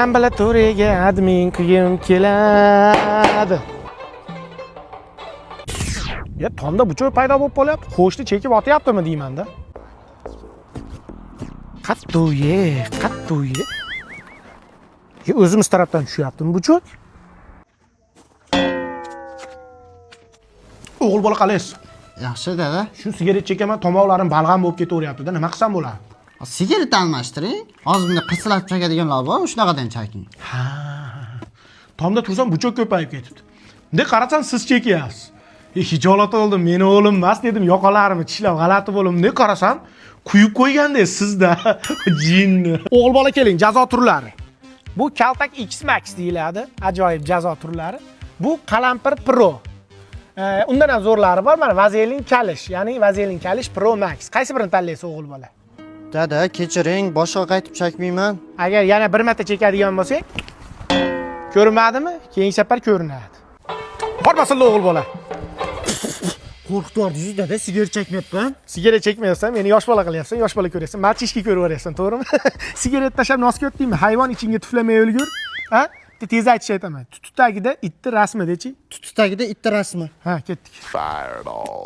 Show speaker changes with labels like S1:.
S1: Ambulatoriyaga admin kuyim keladi. Ya tomda buchoy paydo bo'lib qolyapti. Qo'shni chekib otyaptimi deyman-da. Qattuye. O'zimiz tarafdan tushyaptimi buchoy? O'g'il bola qalaysiz?
S2: Yaxshi dada.
S1: Shu sigaret chekaman, tomoqlarim balg'am bo'lib ketaveryapti-da. Nima qilsam bo'ladi?
S2: Sigaret almashtiring. Hozir bunda qisilab chekadiganlar bor, shunaqadan cheking.
S1: Ha. Tomda tursam buchoy ko'payib ketibdi. Bunday qarasam siz chekyapsiz. Hijolat oldim, meni o'g'lim emas dedim, yoqalarimni tishlab g'alati bo'lib, bunday qarasam, quyib qo'ygandek sizda jinni. O'g'il bola keling, jazo turlari. Bu kaltak X Max deyiladi, ajoyib jazo turlari. Bu qalampir Pro. Undan ham zo'rlari bor, mana vazelin kalish, ya'ni vazelin kalish Pro Max. Qaysi birini tanlaysiz o'g'il bola?
S2: Dada, kechiring, boshqa qaytib chekmayman.
S1: Agar yana bir marta chekadigan bo'lsak, ko'rinmadimi? Keyingi safar ko'rinadi. Bormasin o'g'il bola.
S2: Qo'rqitordingiz dada, sigaret chekmayapman.
S1: Sigaret chekmayapsan, meni yosh bola qilyapsan, yosh bola ko'ryapsan. Machishki ko'raveryapsan, to'g'rimi? Sigaret tashlab nosga o'tdingmi? Hayvon ichingga tuflamay o'lgur. Ha? Tez aytish aytaman. Tututagida itti rasmi dechi.
S2: Tututagida itti rasmi.
S1: Ha, ketdik. Fireball.